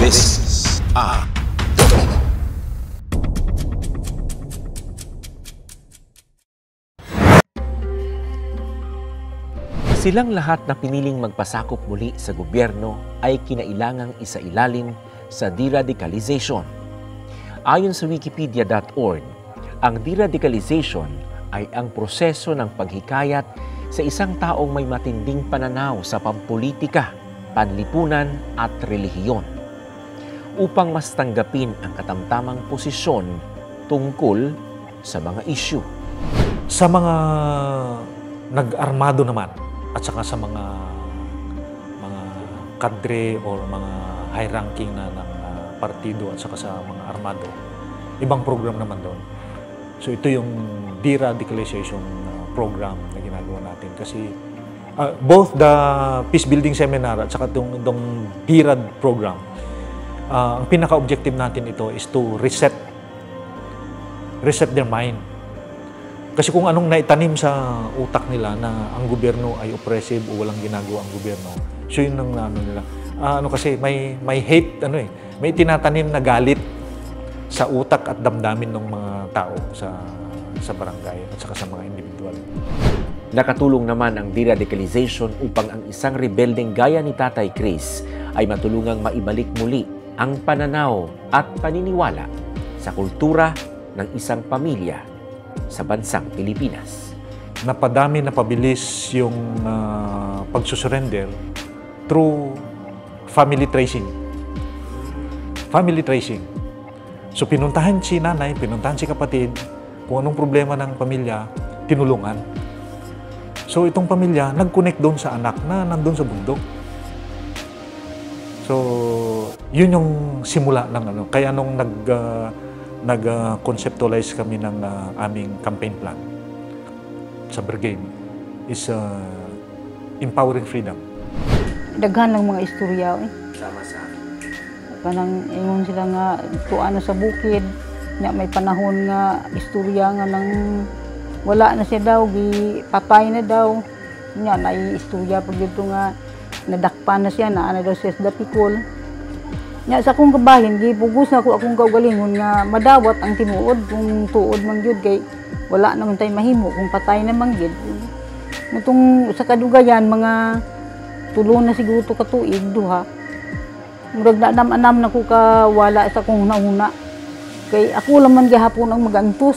This Silang lahat na piniling magpasakop muli sa gobyerno ay kinailangang isailalim sa deradicalization. Ayon sa wikipedia.org, ang deradicalization ay ang proseso ng paghikayat sa isang taong may matinding pananaw sa pampolitika, panlipunan at relihiyon upang mas tanggapin ang katamtamang posisyon tungkol sa mga issue. Sa mga nag-armado naman at saka sa mga kadre o mga high-ranking na ng partido at saka sa mga armado, ibang program naman doon. So ito yung deradicalization program na ginagawa natin kasi both the peace building seminar at saka itong DERAD program, ang pinaka-objective natin ito is to reset their mind. Kasi kung anong naitanim sa utak nila na ang gobyerno ay oppressive o walang ginagawa ang gobyerno, so yun ang nila. Kasi may hate, may tinatanim na galit sa utak at damdamin ng mga tao sa barangay at saka sa mga individual. Nakatulong naman ang deradicalization upang ang isang rebeldeng gaya ni Tatay Chris ay matulungang maibalik muli ang pananaw at paniniwala sa kultura ng isang pamilya sa bansang Pilipinas. Napadami na pabilis yung pagsusurrender through family tracing. Family tracing. So pinuntahan si nanay, pinuntahan si kapatid, kung anong problema ng pamilya, tinulungan. So itong pamilya, nag-connect doon sa anak na nandun sa bundok. So yun yung simula ng Kaya nung nag-conceptualize kami ng aming campaign plan sa brigade is empowering freedom. Daghan lang mga istorya Sama-sama. Kanang ingon sila nga tuano sa bukid, nya may panahon nga istorya nga nang wala na siya daw, patay na daw. Nya may istorya pag dito nga nadakpan na siya, na daw siya sa dapikol. Nya sa akong kabahin, gipugos na ko akong kaugalingon nga madawat ang tinuod kung tuod man gyud kay wala naman tay mahimo kung patay na man gyud. Mutong sa kadugayan mga tulo na siguro to ka tuig duha. Murag na anam na ko ka wala sa kong hunahuna. Kay ako laman gihapon ang magantos,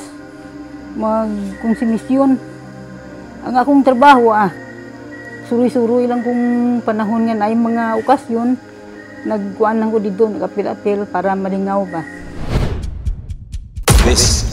magkonsumisyon. Ang akong trabaho suri-suri lang kung panahon nga ay mga okasyon, nagkuan lang ko dito, nag-apil-apil para malingaw ba. This